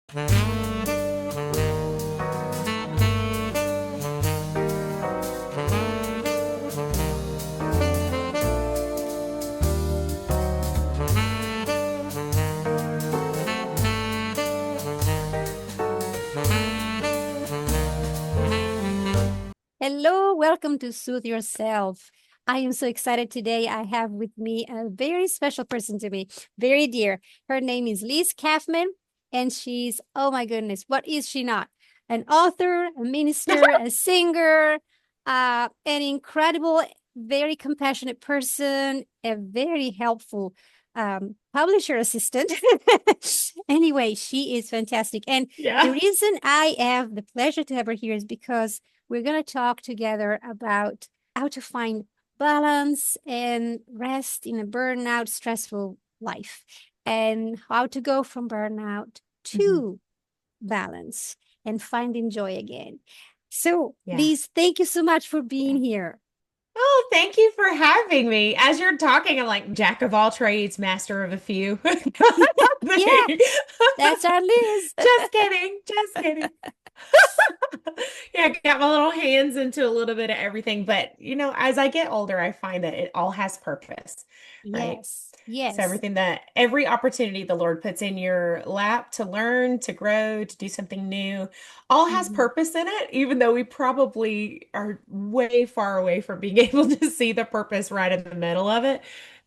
Hello, welcome to Soothe Yourself. I am so excited today. I have with me a very special person to me, very dear. Her name is Liz Kaufman, and she's, oh my goodness, what is she not? An author, a minister, a singer, an incredible, very compassionate person, a very helpful publisher assistant. Anyway, she is fantastic. And the Yeah. reason I have the pleasure to have her here is because we're going to talk together about how to find balance and rest in a burnout, stressful life, and how to go from burnout Mhm. to balance and finding joy again. So, Yeah. Lise, thank you so much for being Yeah. here. Oh, thank you for having me. As you're talking, I'm like jack of all trades, master of a few. Yeah, that's our Liz. Just kidding. Just kidding. Yeah, I got my little hands into a little bit of everything. But, as I get older, I find that it all has purpose, right? Yes, So yes. every opportunity the Lord puts in your lap to learn, to grow, to do something new, all has Mhm. purpose in it, even though we probably are way far away from being able to see the purpose right in the middle of it.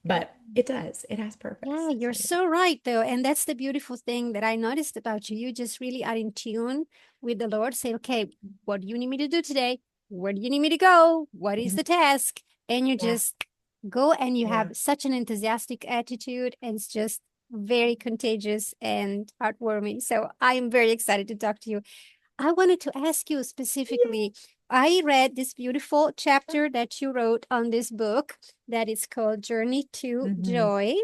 But it does. It has Yeah, purpose. you're So so right, though. And that's the beautiful thing that I noticed about you. You just really are in tune with the Lord. Say, okay, what do you need me to do today? Where do you need me to go? What is mhm. the task? And you Yeah, just go and you yeah. have such an enthusiastic attitude. And it's just very contagious and heartwarming. So I am very excited to talk to you. I wanted to ask you specifically. I read this beautiful chapter that you wrote on this book that is called Journey to Hmm. Joy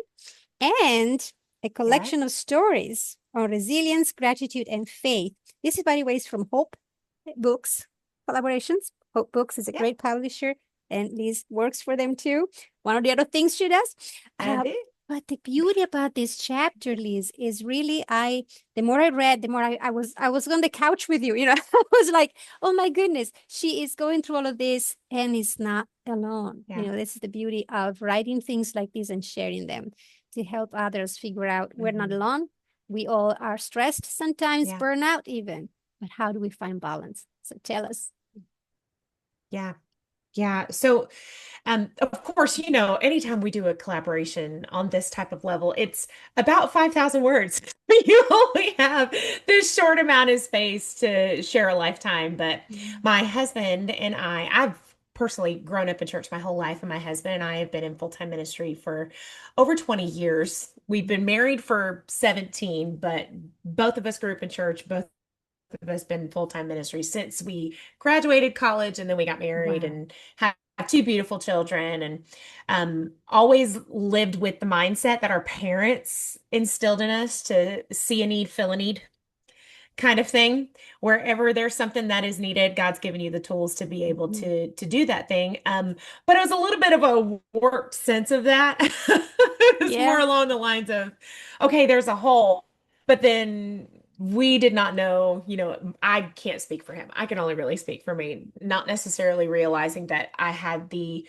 and a Yeah. collection of stories on resilience, gratitude, and faith. This is, by the way, is from Hope Books Collaborations. Hope Books is a Yep, great publisher, and Liz works for them too. One of the other things she does. I Uh, do. but the beauty about this chapter, Liz, is really the more I read, the more I was on the couch with you. I was like, oh my goodness, she is going through all of this and is not alone. Yeah. This is the beauty of writing things like this and sharing them to help others figure out we're not Hmm. alone. We all are stressed, sometimes Yeah. burnout even. But how do we find balance? So tell us. Yeah. Yeah. So, of course, anytime we do a collaboration on this type of level, it's about 5,000 words. You only have this short amount of space to share a lifetime. But Mm. my husband and I've personally grown up in church my whole life, and my husband and I have been in full-time ministry for over 20 years. We've been married for 17, but both of us grew up in church, both of us been full-time ministry since we graduated college, and then we got married Wow. and have two beautiful children, and always lived with the mindset that our parents instilled in us to see a need, fill a need kind of thing. Wherever there's something that is needed, God's given you the tools to be able Mhm. to do that thing. But it was a little bit of a warped sense of that. It's Yeah. more along the lines of, okay, there's a hole, but then we did not know, I can't speak for him. I can only really speak for me, not necessarily realizing that I had the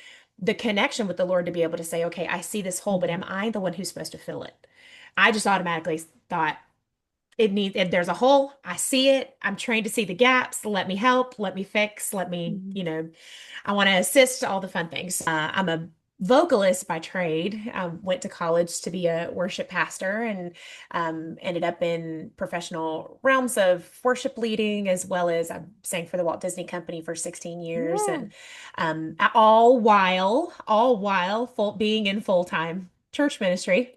connection with the Lord to be able to say, okay, I see this hole, but Mhm. am I the one who's supposed to fill it? I just automatically thought, if there's a hole, I see it. I'm trained to see the gaps. Let me help, let me fix, let me, Mhm. I want to assist, all the fun things. I'm a vocalist by trade. I went to college to be a worship pastor, and ended up in professional realms of worship leading, as well as I sang for the Walt Disney Company for 16 years. Yeah. And all while being in full-time church ministry.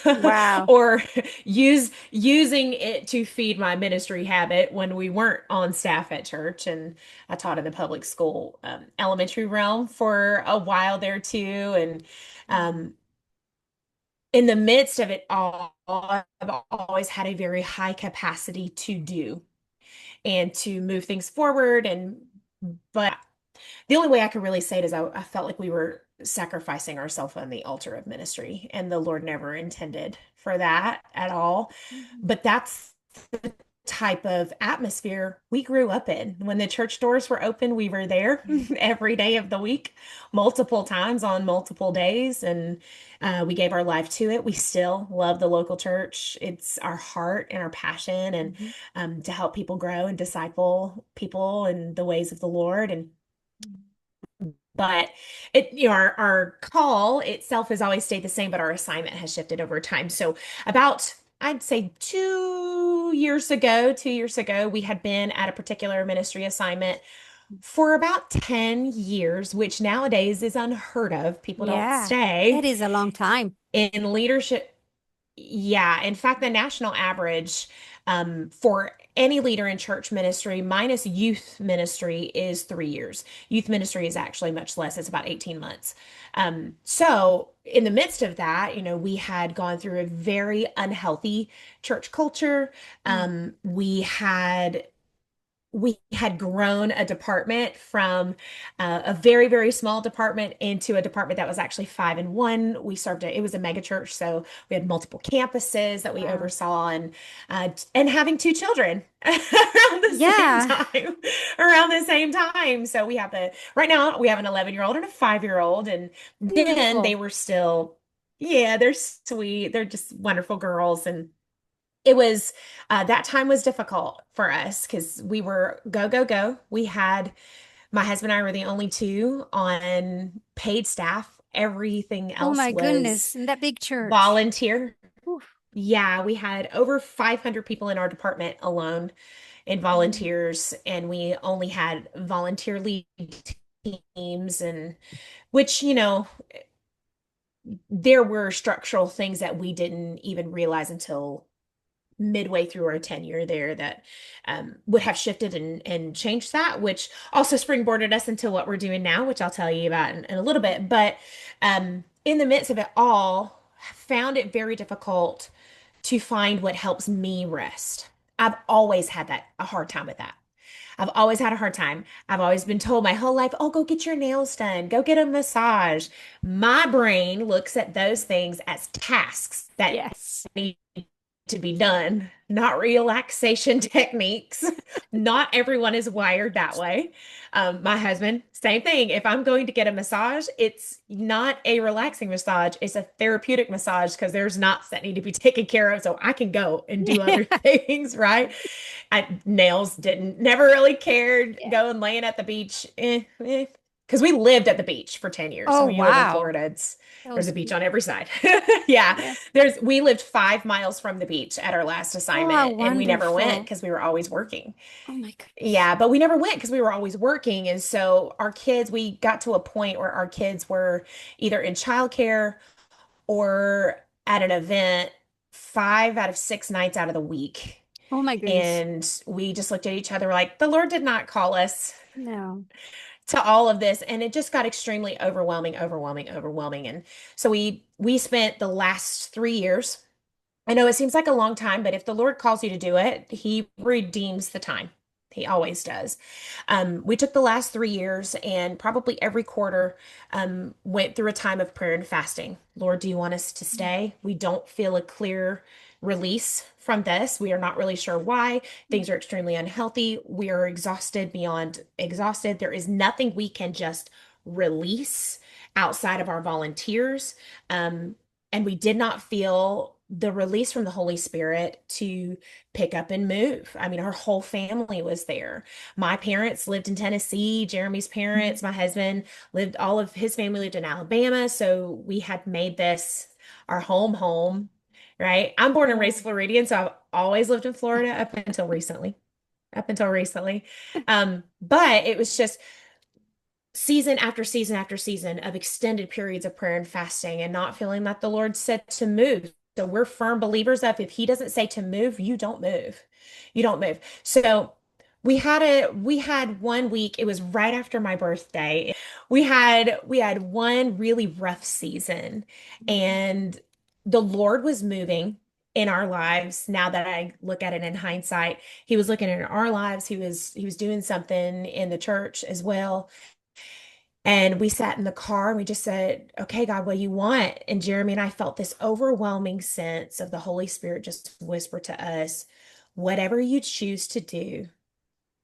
Wow. Or using it to feed my ministry habit when we weren't on staff at church. And I taught in the public school elementary realm for a while there too. And Mhm. um, in the midst of it all, I've always had a very high capacity to do and to move things forward. But the only way I could really say it is I felt like we were sacrificing ourselves on the altar of ministry, and the Lord never intended for that at all. Mhm. But that's type of atmosphere we grew up in. When the church doors were open, we were there every day of the week, multiple times on multiple days, and we gave our life to it. We still love the local church. It's our heart and our passion, and Mhm. to help people grow and disciple people in the ways of the Lord. And but our call itself has always stayed the same, but our assignment has shifted over time. So about, I'd say 2 years ago, we had been at a particular ministry assignment for about 10 years, which nowadays is unheard of. People don't Yeah, that stay is a long time. in leadership. Yeah, in fact, the national average for any leader in church ministry minus youth ministry is 3 years. Youth ministry is actually much less, it's about 18 months. So, in the midst of that, we had gone through a very unhealthy church culture. Mm. We had grown a department from a very, very small department into a department that was actually 5 in 1. It was a mega church, so we had multiple campuses that we Wow. oversaw, and having two children around the same Yeah, time, around the same time. So right now we have an 11-year-old and a 5-year-old, and then they beautiful. were still, yeah, they're sweet. They're just wonderful girls. And it was that time was difficult for us because we were go, go, go. My husband and I were the only two on paid staff. Everything Oh else my was goodness, in that big church. volunteer. Oof. Yeah, we had over 500 people in our department alone in Mm. volunteers, and we only had volunteer lead teams, and which, there were structural things that we didn't even realize until midway through our tenure there that would have shifted and changed that, which also springboarded us into what we're doing now, which I'll tell you about in a little bit. But in the midst of it all, found it very difficult to find what helps me rest. I've always had a hard time with that. I've always had a hard time. I've always been told my whole life, oh, go get your nails done, go get a massage. My brain looks at those things as tasks that Yes. need to be done, not relaxation techniques. Not everyone is wired that way. My husband, same thing. If I'm going to get a massage, it's not a relaxing massage, it's a therapeutic massage because there's knots that need to be taken care of so I can go and do other things, right? Nails didn't, never really cared. Yeah. Going laying at the beach, because we lived at the beach for 10 years. So Oh, when you live in wow. Florida, That there's was a beach good. on every side. Yeah. Yeah. We lived 5 miles from the beach at our last Oh, how assignment, and we never went wonderful. because we were always working. Oh my goodness. Yeah, but we never went because we were always working. And so we got to a point where our kids were either in childcare or at an event 5 out of 6 nights out of the week. Oh my goodness. And we just looked at each other like, the Lord did not call us No. to all of this. And it just got extremely overwhelming, overwhelming, overwhelming. And so we spent the last 3 years. I know it seems like a long time, but if the Lord calls you to do it, He redeems the time. He always does. We took the last 3 years and probably every quarter went through a time of prayer and fasting. Lord, do you want us to stay? We don't feel a clear release from this. We are not really sure why. Things are extremely unhealthy. We are exhausted beyond exhausted. There is nothing we can just release outside of our volunteers. And we did not feel the release from the Holy Spirit to pick up and move. I mean, our whole family was there. My parents lived in Tennessee, Jeremy's parents, my husband all of his family lived in Alabama. So we had made this our home, right? I'm born and raised Yeah. Floridian, so I've always lived in Florida up until recently. Up until recently. But it was just season after season after season of extended periods of prayer and fasting and not feeling that the Lord said to move. So we're firm believers of if he doesn't say to move, you don't move. You don't move. So we had one week, it was right after my birthday. We had one really rough season, and the Lord was moving in our lives. Now that I look at it in hindsight, he was looking at our lives. He was doing something in the church as well. And we sat in the car and we just said, okay, God, what do you want? And Jeremy and I felt this overwhelming sense of the Holy Spirit just whisper to us, whatever you choose to do,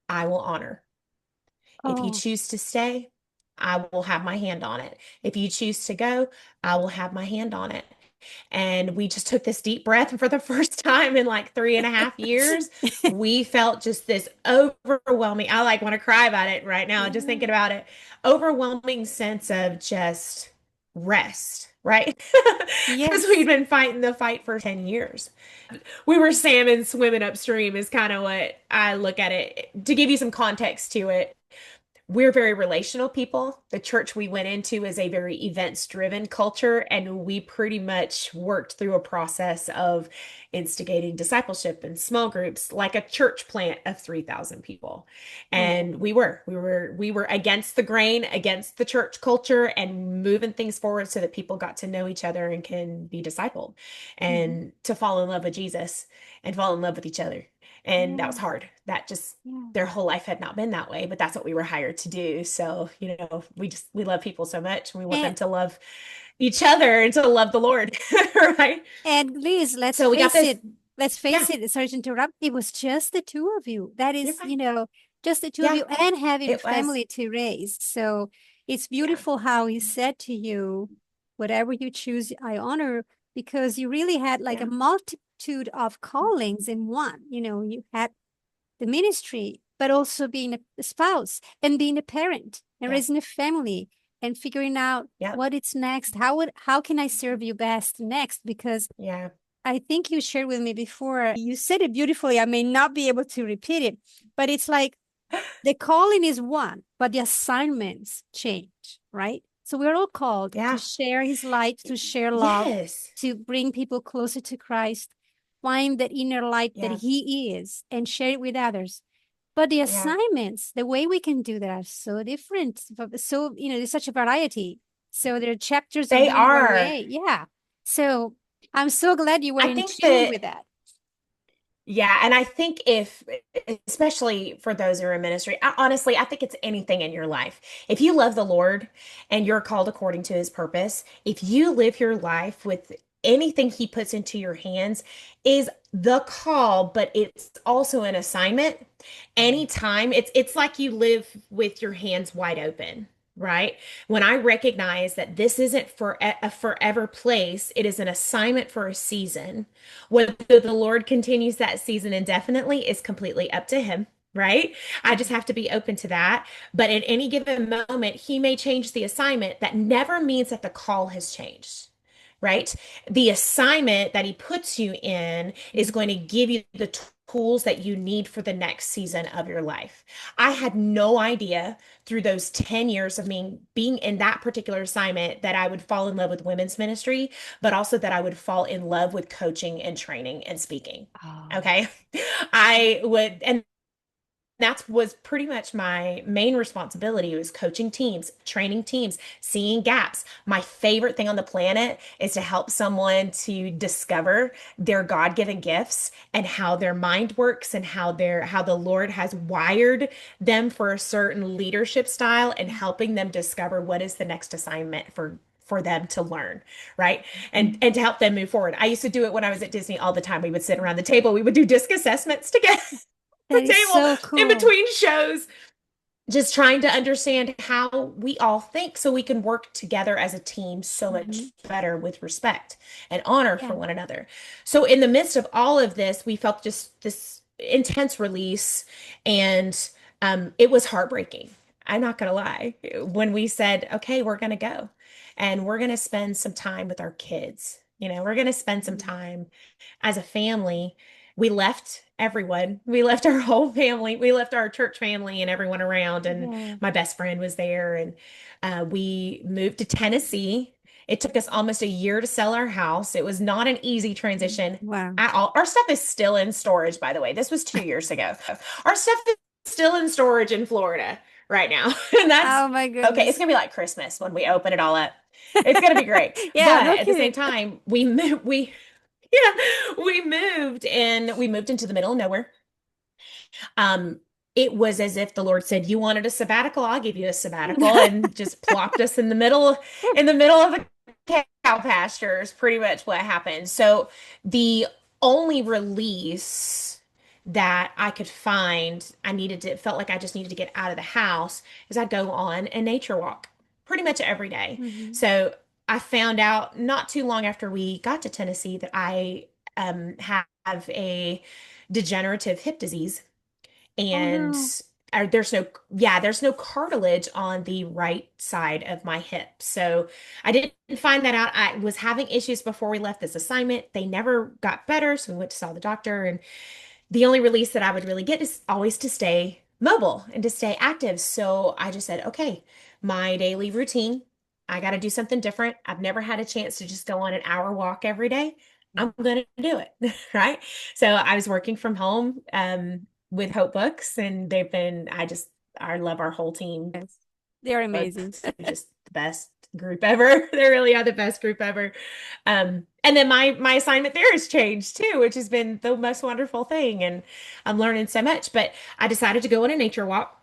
I will honor. If you Oh, choose to stay, I will have my hand on it. If you choose to go, I will have my hand on it. And we just took this deep breath. And for the first time in like 3.5 years, we felt just this overwhelming, I like want to cry about it right now, just yeah. thinking about it, overwhelming sense of just rest, right? Because we'd Yes. been fighting the fight for 10 years. We were salmon swimming upstream, is kind of what I look at it. To give you some context to it, we're very relational people. The church we went into is a very events driven culture, and we pretty much worked through a process of instigating discipleship in small groups, like a church plant of 3,000 people. Oh. And we were against the grain, against the church culture, and moving things forward so that people got to know each other and can be discipled Mhm. and to fall in love with Jesus and fall in love with each other. And that Yeah. was hard. That just Yeah. their whole life had not been that way, but that's what we were hired to do. So, we love people so much and we want them And to love each other and to love the Lord, right? And Liz, let's So we got face this. it. Let's Yeah, face it. Sorry to interrupt. It was just the two of you. That you're is, fine. just the two of Yeah, you and having a it was. family to raise. So it's Yeah, beautiful how he said to you, whatever you choose, I honor, because you really had like a yeah, multitude of callings in one. You had the ministry, but also being a spouse and being a parent and yeah, raising a family and figuring out yeah, what it's next. How can I serve you best next? Because yeah, I think you shared with me before, you said it beautifully. I may not be able to repeat it, but it's like the calling is one, but the assignments change, right? So we're all called to yeah. share his light, to share love, Yes. to bring people closer to Christ, find that inner light that Yeah, he is, and share it with others. But the yeah. assignments, the way we can do that are so different. So, there's such a variety. So there are chapters of They doing one are. way. Yeah. So I'm so glad you were I in think tune that with that. Yeah, and I think if, especially for those who are in ministry, honestly, I think it's anything in your life. If you love the Lord and you're called according to his purpose, if you live your life with anything he puts into your hands is the call, but it's also an assignment. Anytime, it's like you live with your hands wide open. Right? When I recognize that this isn't for a forever place, it is an assignment for a season. Whether the Lord continues that season indefinitely is completely up to him, right? I just have to be open to that. But in any given moment, he may change the assignment. That never means that the call has changed, right? The assignment that he puts you in is Mhm. going to give you the tools that you need for the next season of your life. I had no idea through those 10 years of me being in that particular assignment that I would fall in love with women's ministry, but also that I would fall in love with coaching and training and speaking. Oh, Okay. I would, and that was pretty much my main responsibility was coaching teams, training teams, seeing gaps. My favorite thing on the planet is to help someone to discover their God-given gifts and how their mind works and how the Lord has wired them for a certain leadership style and helping them discover what is the next assignment for them to learn, right? And to help them move forward. I used to do it when I was at Disney all the time. We would sit around the table, we would do disc assessments together the that is table so in cool. between shows, just trying to understand how we all think so we can work together as a team so Hmm. much better with respect and honor for Yeah. one another. So, in the midst of all of this, we felt just this intense release, and it was heartbreaking. I'm not going to lie. When we said, okay, we're going to go and we're going to spend some time with our kids, we're going to spend some Mhm. time as a family. We left everyone. We left our whole family. We left our church family and everyone around. And Yeah. my best friend was there. And we moved to Tennessee. It took us almost a year to sell our house. It was not an easy transition Wow. at all. Our stuff is still in storage, by the way. This was 2 years ago. Our stuff is still in storage in Florida right now. And that's Oh my okay. It's goodness. going to be like Christmas when we open it all up. It's going to be great. Yeah, no But at the same kidding. time, yeah, we moved into the middle of nowhere. Um, it was as if the Lord said, "You wanted a sabbatical, I'll give you a sabbatical," and just plopped us in the middle of the cow pastures, pretty much what happened. So the only release that I could find, it felt like I just needed to get out of the house, is I'd go on a nature walk pretty much every day. Mhm. So I found out not too long after we got to Tennessee that I have a degenerative hip disease, Oh and no. there's no cartilage on the right side of my hip. So I didn't find that out. I was having issues before we left this assignment. They never got better, so we went to saw the doctor, and the only release that I would really get is always to stay mobile and to stay active. So I just said, okay, my daily routine, I got to do something different. I've never had a chance to just go on an hour walk every day. I'm going to do it. Right. So I was working from home with Hope Books, and I love our whole team. Yes. They are amazing. Books are just the best group ever. They really are the best group ever. And then my assignment there has changed too, which has been the most wonderful thing. And I'm learning so much. But I decided to go on a nature walk.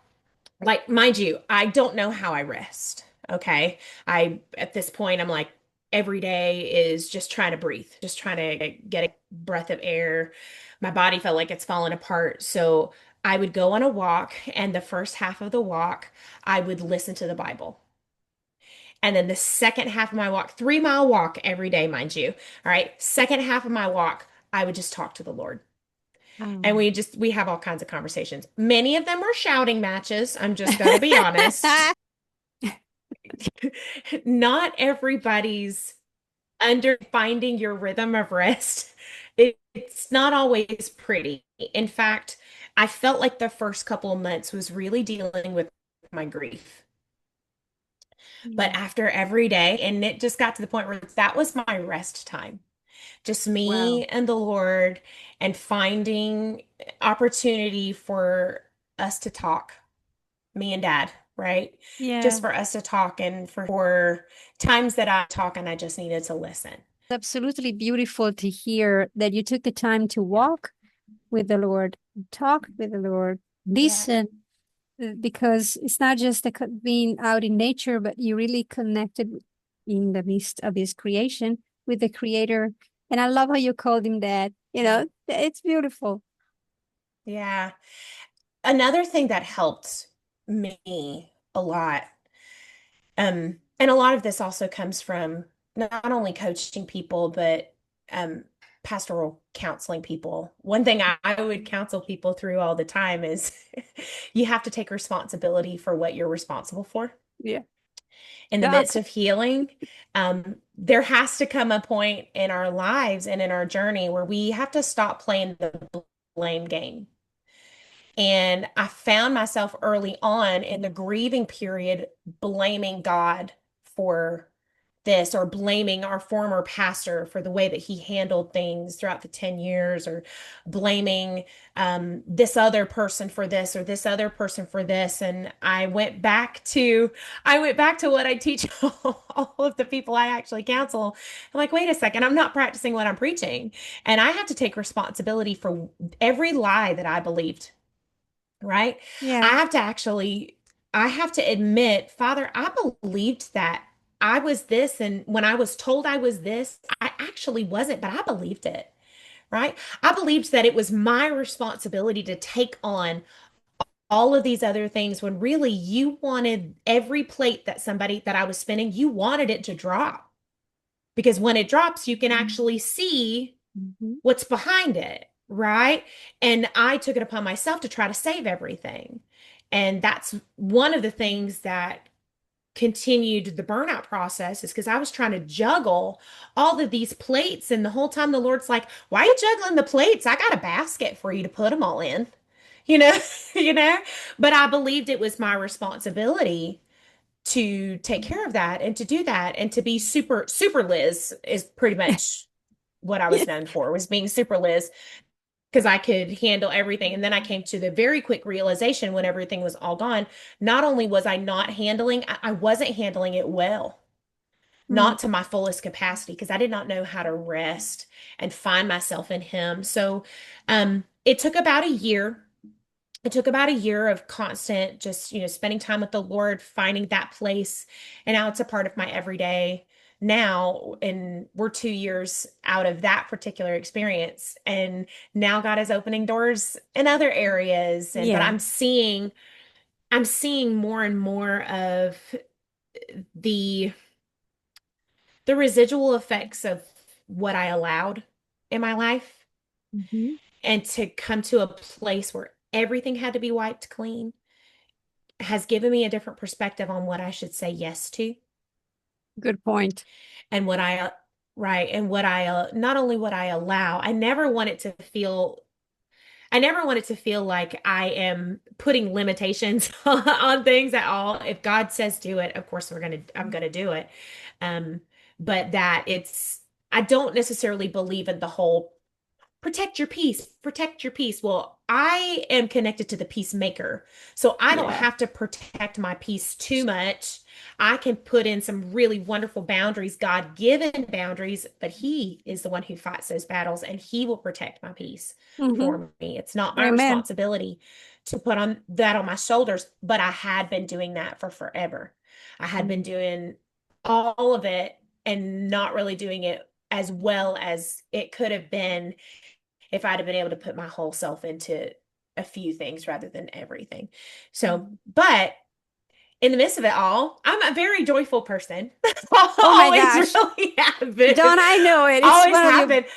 Like, mind you, I don't know how I rest. Okay. At this point, I'm like, every day is just trying to breathe, just trying to get a breath of air. My body felt like it's falling apart. So I would go on a walk, and the first half of the walk, I would listen to the Bible. And then the second half of my walk, 3 mile walk every day, mind you. All right. Second half of my walk, I would just talk to the Lord. And Um. we have all kinds of conversations. Many of them were shouting matches. I'm just going to be honest. Not everybody's under finding your rhythm of rest. It's not always pretty. In fact, I felt like the first couple of months was really dealing with my grief. But Yeah. after every day, and it just got to the point where that was my rest time. Just Wow. me and the Lord, and finding opportunity for us to talk, me and Dad, right? Just Yeah. for us to talk, and for times that I talk and I just needed to listen. Absolutely beautiful to hear that you took the time to Yeah. walk with the Lord, talk with the Lord, Yeah. listen, because it's not just being out in nature, but you really connected in the midst of His creation with the Creator. And I love how you called Him that. It's beautiful. Yeah. Another thing that helped me a lot, and a lot of this also comes from not only coaching people, but um, pastoral counseling people. One thing I would counsel people through all the time is you have to take responsibility for what you're responsible for. Yeah. In the Doc. midst of healing, there has to come a point in our lives and in our journey where we have to stop playing the blame game. And I found myself early on in the grieving period blaming God for this, or blaming our former pastor for the way that he handled things throughout the 10 years, or blaming this other person for this, or this other person for this. And I went back to what I teach all of the people I actually counsel. I'm like, wait a second, I'm not practicing what I'm preaching. And I have to take responsibility for every lie that I believed, right? I Yeah. have to actually, I have to admit, Father, I believed that I was this. And when I was told I was this, I actually wasn't, but I believed it, right? I believed that it was my responsibility to take on all of these other things, when really you wanted every plate that I was spinning, you wanted it to drop. Because when it drops, you can actually see Mm-hmm. what's behind it, right? And I took it upon myself to try to save everything. And that's one of the things that continued the burnout process, is because I was trying to juggle all of these plates. And the whole time the Lord's like, why are you juggling the plates? I got a basket for you to put them all in, you know, you know, but I believed it was my responsibility to take care of that and to do that, and to be super Liz is pretty much what I Yeah. was known for, was being super Liz, because I could handle everything. And then I came to the very quick realization when everything was all gone. Not only was I not handling, I wasn't handling it well, Mm. not to my fullest capacity, because I did not know how to rest and find myself in Him. So it took about a year. It took about a year of constant, just, spending time with the Lord, finding that place. And now it's a part of my everyday. now, and we're 2 years out of that particular experience, and now God is opening doors in other areas. And but Yeah. I'm seeing more and more of the the residual effects of what I allowed in my life, Hmm. and to come to a place where everything had to be wiped clean has given me a different perspective on what I should say yes to, Good point. and what I right, and what I not only what I allow. I never want it to feel like I am putting limitations on things at all. If God says do it, of course I'm gonna do it. Um, but that it's I don't necessarily believe in the whole protect your peace, protect your peace. Well, I am connected to the peacemaker, so I don't Yeah. have to protect my peace too much. I can put in some really wonderful boundaries, God-given boundaries, but He is the one who fights those battles, and He will protect my peace Hmm. for me. It's not my Amen. responsibility to put on that on my shoulders, but I had been doing that for forever. I had been Mm. doing all of it and not really doing it as well as it could have been if I'd have been able to put my whole self into a few things rather than everything. So, but in the midst of it all, I'm a very joyful person. Oh my Always gosh. really have been. Don't I know it? It's Always one of have your, been.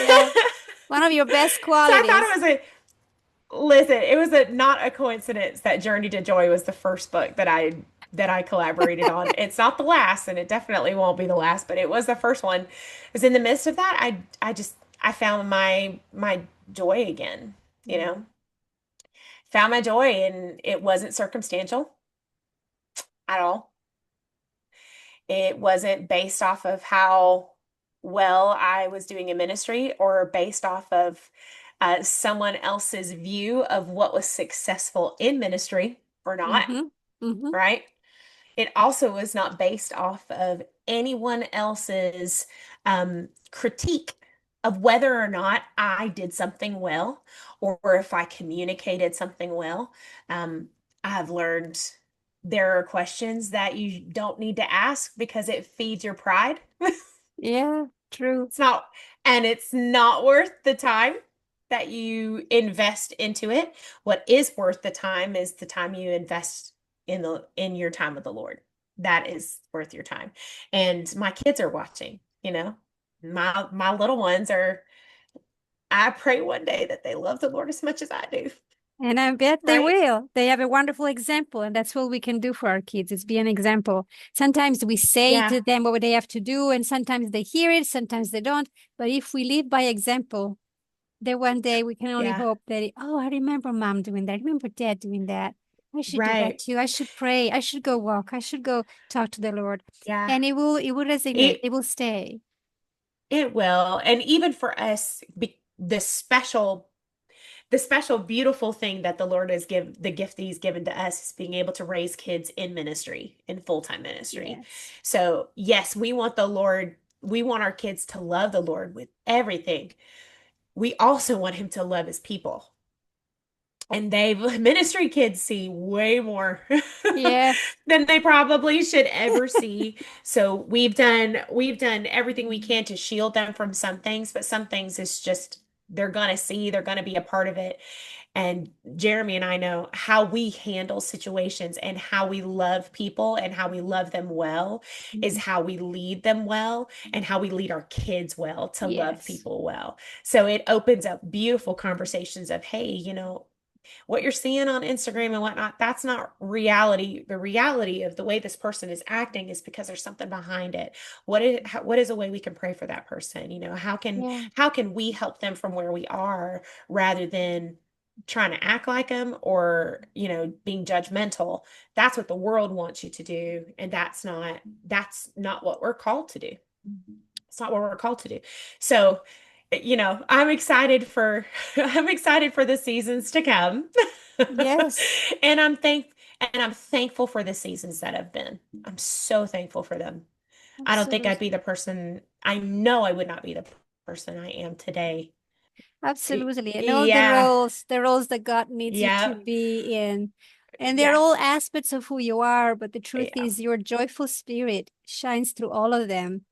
yeah, one of your best So I thought qualities. it was listen, it was not a coincidence that Journey to Joy was the first book that I collaborated on. It's not the last, and it definitely won't be the last, but it was the first one. Because in the midst of that, I found my joy again, you Mm. know. Found my joy, and it wasn't circumstantial at all. It wasn't based off of how well I was doing in ministry, or based off of someone else's view of what was successful in ministry or not, Mm-hmm. Mm-hmm. right? It also was not based off of anyone else's critique of whether or not I did something well, or if I communicated something well. Um, I've learned there are questions that you don't need to ask because it feeds your pride. Yeah, true. It's not, and it's not worth the time that you invest into it. What is worth the time is the time you invest in your time with the Lord. That is worth your time. And my kids are watching, you know. My little ones are, I pray one day that they love the Lord as much as I do, And I bet they right? will. They have a wonderful example, and that's what we can do for our kids is be an example. Sometimes we say Yeah. to them what they have to do, and sometimes they hear it, sometimes they don't. But if we live by example, then one day we can only Yeah. hope that, oh, I remember mom doing that. I remember dad doing that. I should do that Right. too. I should pray. I should go walk. I should go talk to the Lord. Yeah. And it will resonate. It It will stay. it will. And even for us, the special beautiful thing that the Lord has given, the gift that He's given to us, is being able to raise kids in ministry, in full-time ministry. Yes. So yes, we want our kids to love the Lord with everything. We also want Him to love His people. And they ministry kids see way more Yeah. than they probably should ever see. So we've done everything we can to shield them from some things, but some things is just they're gonna be a part of it. And Jeremy and I know how we handle situations, and how we love people, and how we love them well is Mhm. how we lead them well, and how we lead our kids well to love Yes. people well. So it opens up beautiful conversations of, hey, what you're seeing on Instagram and whatnot, that's not reality. The reality of the way this person is acting is because there's something behind it. What is a way we can pray for that person? How can Yeah. how can we help them from where we are, rather than trying to act like them, or being judgmental. That's what the world wants you to do, and that's not what we're called to do. It's not what we're called to do. So, I'm excited for I'm excited for the seasons to come. Yes. And I'm thankful for the seasons that have been. I'm so thankful for them. I don't think I'd be Absolutely. the person, I know I would not be the person I am today. Absolutely. And all Yeah. the roles that God needs you to Yeah. be in. And they're Yeah, all aspects of who you are, but the truth yeah, is your joyful spirit shines through all of them.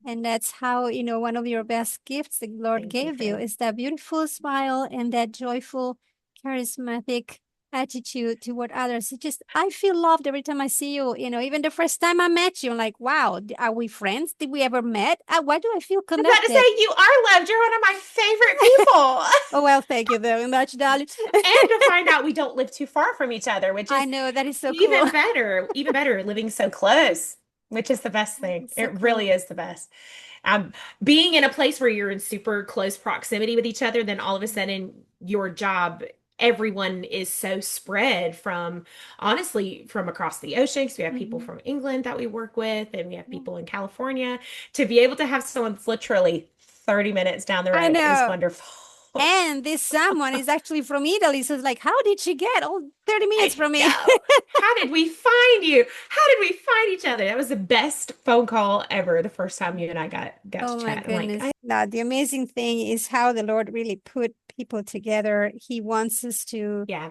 And that's how, one of your best gifts the Lord thank you, gave you friend. is that beautiful smile and that joyful, charismatic attitude toward others. It just, I feel loved every time I see you. Even the first time I met you, I'm like, wow, are we friends? Did we ever met? Why do I feel I was about to connected? say, you are loved. You're one of my favorite people. Oh, well, thank you very much, darling. And to find out we don't live too far from each other, which I is know that is so cool. even better, living so close, which is the best thing. It's so It really cool. is the best. Being in a place where you're in super close proximity with each other, then all of a sudden your job, everyone is so spread from, honestly, from across the ocean. 'Cause we have people Mhm. from England that we work with, and we have Yeah. people in California. To be able to have someone that's literally 30 minutes down the I road is know. wonderful. And this someone is actually from Italy. So it's like, how did she get all 30 minutes I from me? know. How did we find you? How did we find each other? That was the best phone call ever. The first time you and I got to Oh my chat. I'm like, goodness. Now, the amazing thing is how the Lord really put people together. He wants us yeah,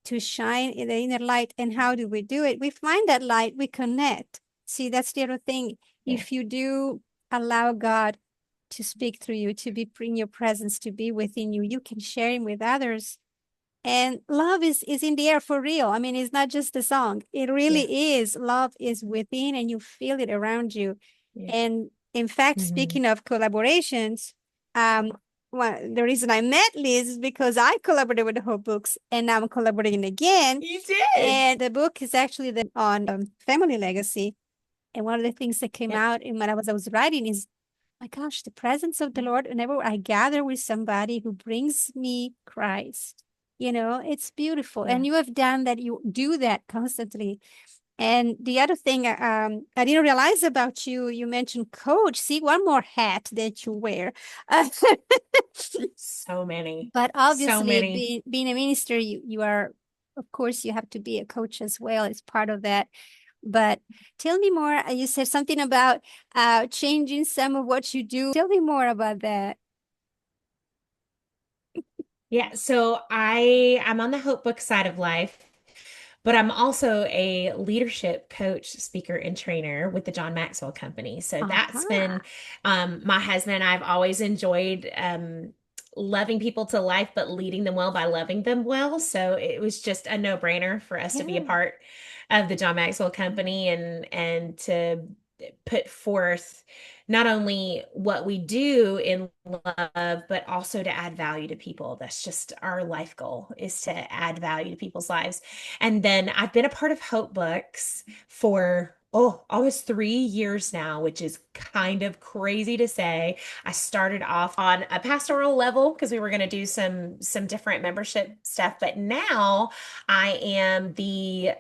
to shine in the inner light. And how do we do it? We find that light, we connect. See, that's the other thing. yeah, If you do allow God to speak through you, to be bring your presence to be within you, you can share him with others. And love is in the air for real. I mean, it's not just a song. It yeah, really is. Love is within and you feel it around you. yeah. And in fact, Hmm. speaking of collaborations, um, well, the reason I met Liz is because I collaborated with her books and now I'm collaborating again. You did. And the book is actually on family legacy. And one of the things that came Yep. out in when I was writing is, my gosh, the presence of the Lord. Whenever I gather with somebody who brings me Christ, it's beautiful. Yeah. And you have done that. You do that constantly. And the other thing I didn't realize about you, you mentioned coach. See, one more hat that you wear. So many. But So obviously, many. being a minister, you are, of course, you have to be a coach as well. It's part of that. But tell me more. You said something about changing some of what you do. Tell me more about that. Yeah. So I'm on the Hope Book side of life. But I'm also a leadership coach, speaker, and trainer with the John Maxwell Company. So that's been Uh-huh. my husband and I've always enjoyed loving people to life, but leading them well by loving them well. So it was just a no-brainer for us to be a Yeah. part of the John Maxwell Company and to put forth not only what we do in love, but also to add value to people. That's just our life goal is to add value to people's lives. And then I've been a part of Hope Books for, almost 3 years now, which is kind of crazy to say. I started off on a pastoral level because we were going to do some different membership stuff, but now I am the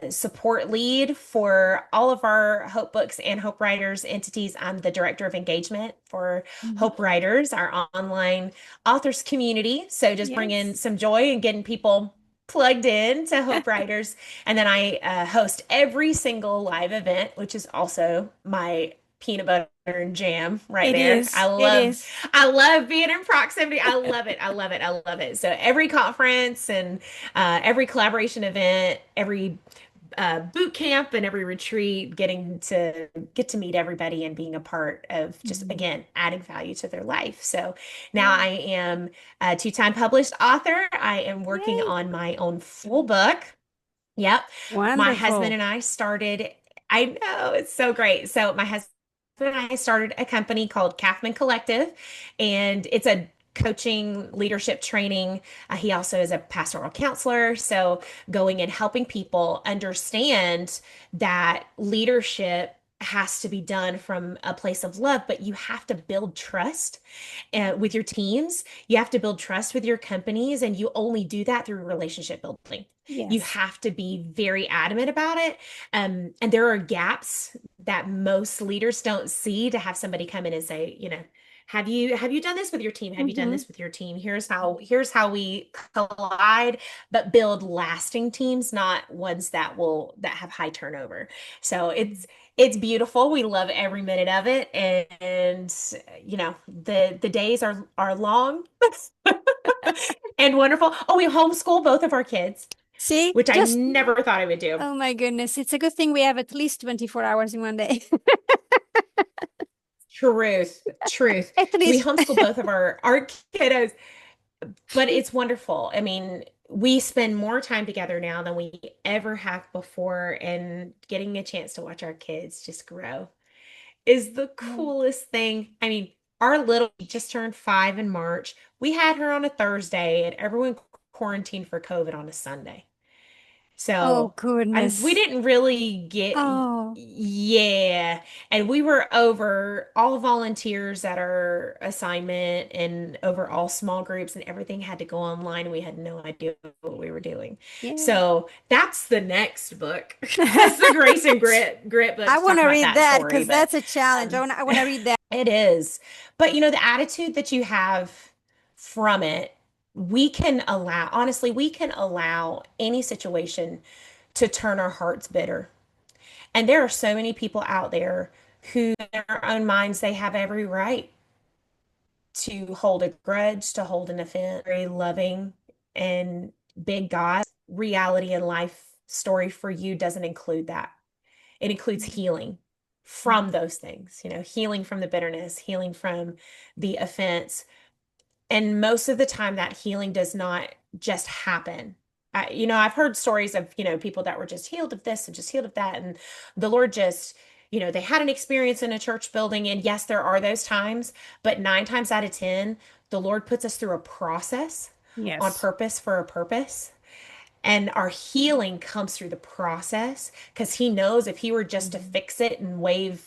support lead for all of our Hope Books and Hope Writers entities. I'm the director of engagement for Mhm. Hope Writers, our online authors community. So just bringing Yes. some joy and getting people plugged in to Hope Writers. And then I host every single live event, which is also my peanut butter and jam right It there. is. It is. I love being in proximity. I love it. I love it. I love it. So every conference and every collaboration event, every boot camp and every retreat, getting to get to meet everybody and being a part of just Mhm. again adding value to their life. So now Yeah. I am a two-time published author. I am working Yay. on my own full book. Yep. My husband Wonderful. and I started, I know it's so great. So my husband and I started a company called Kaufman Collective, and it's a coaching leadership training. He also is a pastoral counselor. So going and helping people understand that leadership has to be done from a place of love, but you have to build trust with your teams. You have to build trust with your companies, and you only do that through relationship building. You Yes. have to be very adamant about it. And there are gaps that most leaders don't see to have somebody come in and say, have you done this with your team? Have you done Hmm. this with your team? Here's how we collide, but build lasting teams, not ones that have high turnover. So it's beautiful. We love every minute of it. And the days are long and wonderful. Oh, we homeschool both of our kids. See, which I just, never thought I would do. oh my goodness. It's a good thing we have at least 24 hours in one day. Truth, truth. At We least. homeschool both of our kiddos, but it's wonderful. I mean, we spend more time together now than we ever have before, and getting a chance to watch our kids just grow is the Yeah. coolest thing. I mean, our little just turned 5 in March. We had her on a Thursday, and everyone quarantined for COVID on a Sunday. Oh, So, and we goodness. didn't really get, Oh, yeah. And we were over all volunteers at our assignment and over all small groups, and everything had to go online. And we had no idea what we were doing. yeah. So that's the next book. That's the Grace and Grit book I to want talk to about read that that story. because But that's a challenge. um, I want to read that. it is. But the attitude that you have from it, we can allow, honestly, we can allow any situation to turn our hearts bitter. And there are so many people out there who, in their own minds, they have every right to hold a grudge, to hold an offense. Very loving and big God. Reality and life story for you doesn't include that. It includes healing from those things, healing from the bitterness, healing from the offense, and most of the time that healing does not just happen. I've heard stories of people that were just healed of this and just healed of that, and the Lord just they had an experience in a church building, and yes, there are those times, but 9 times out of 10 the Lord puts us through a process on Yes. purpose for a purpose. And our healing comes through the process, because he knows if he were just to Mhm. fix it and wave,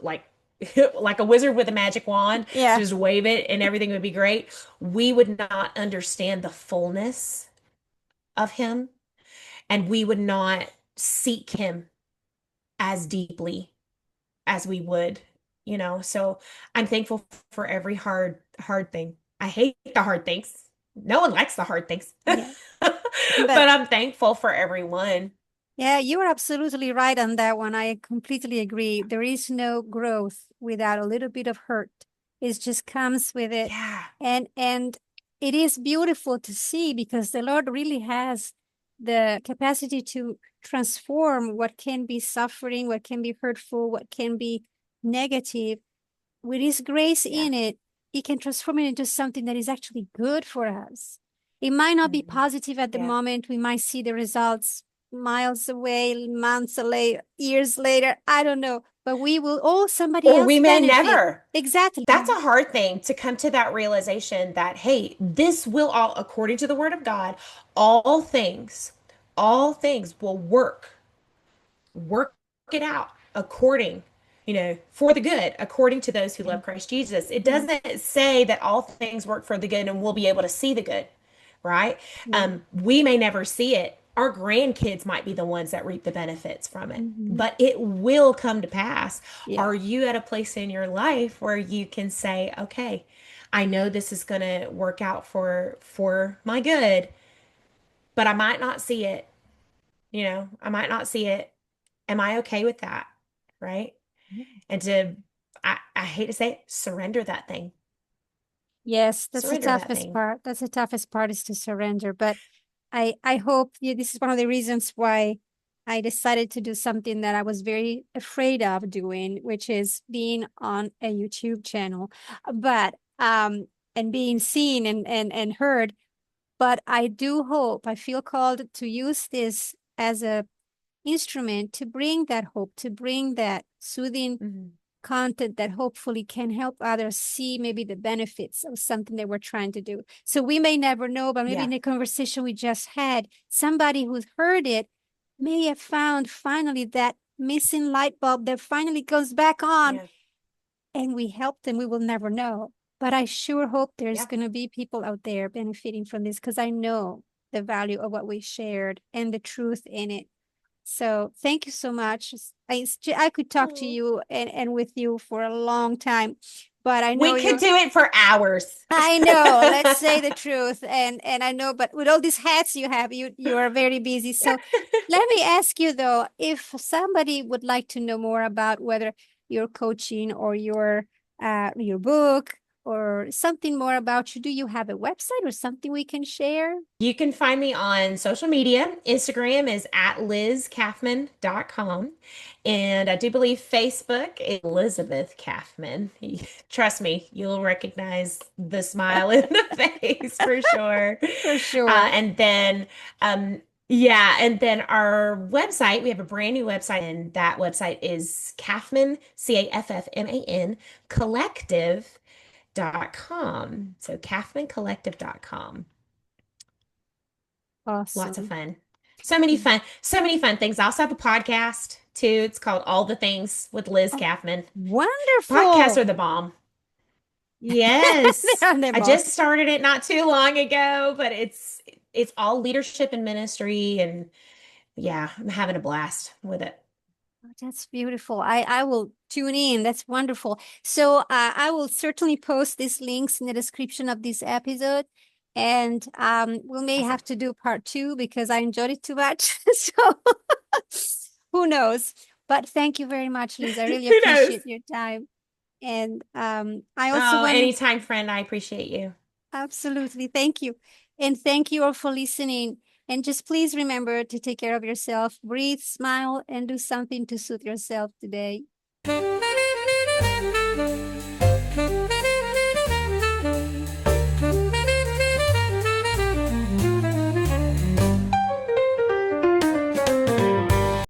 like like a wizard with a magic wand, Yeah. just wave it and everything would be great, we would not understand the fullness of him, and we would not seek him as deeply as we would, So I'm thankful for every hard thing. I hate the hard things. No one likes the hard things. Yeah. But But I'm thankful for everyone. yeah, you are absolutely right on that one. I completely agree. There is no growth without a little bit of hurt. It just comes with it. Yeah. And it is beautiful to see because the Lord really has the capacity to transform what can be suffering, what can be hurtful, what can be negative. With His grace Yeah. in it, He can transform it into something that is actually good for us. It might not be Mhm. positive at the Yeah. moment. We might see the results miles away, months away, years later. I don't know. But we will all somebody Or we else may benefit. never. Exactly. That's a hard thing, to come to that realization that, hey, this will all, according to the word of God, all things, all things will work it out according, for the good, according to those who Yeah. love Christ Jesus. It Yeah. doesn't say that all things work for the good and we'll be able to see the good, right? Yeah. We may never see it. Our grandkids might be the ones that reap the benefits from it, Mhm. but it will come to pass. Yeah. Are you at a place in your life where you can say, okay, I know this is going to work out for my good, but I might not see it, I might not see it. Am I okay with that? Right? And I hate to say it, surrender that thing. Yes, that's the Surrender that toughest thing. part. That's the toughest part is to surrender. But I hope this is one of the reasons why I decided to do something that I was very afraid of doing, which is being on a YouTube channel. But and being seen and heard. But I do hope, I feel called to use this as a instrument to bring that hope, to bring that soothing Mhm. content that hopefully can help others see maybe the benefits of something that we're trying to do. So we may never know, but maybe Yeah. in the conversation we just had, somebody who's heard it may have found finally that missing light bulb that finally goes back on Yeah. and we help them. We will never know. But I sure hope there's Yeah. going to be people out there benefiting from this because I know the value of what we shared and the truth in it. So thank you so much. I could talk to Oh. you and with you for a long time, but I know We could you're, do it for hours. I know, let's say the truth. And I know, but with all these hats you have, you are very busy. So let me ask you though, if somebody would like to know more about whether your coaching or your book, or something more about you, do you have a website or something we can share? You can find me on social media. Instagram is at lizkaufman.com. And I do believe Facebook is Elizabeth Kaufman. Trust me, you'll recognize the smile in the face for sure. For sure. And then, yeah, and then our website, we have a brand new website, and that website is Kaufman, Caffman, collective.com. So kaufmancollective.com. Lots of Awesome. fun. So many fun things. I also have a podcast too. It's called All the Things with Liz Oh, Kaufman. Podcasts are wonderful. the bomb. They Yes. are the I bomb. just started it not too long ago, but it's all leadership and ministry, and yeah, I'm having a blast with it. Oh, that's beautiful. I will tune in. That's wonderful. So I will certainly post these links in the description of this episode. And we may Awesome. have to do part two because I enjoyed it too much. So who knows? But thank you very much, Liz. I really Who knows? appreciate your time. And I also Oh, want to anytime, friend. I appreciate you. absolutely thank you. And thank you all for listening. And just please remember to take care of yourself, breathe, smile, and do something to soothe yourself today.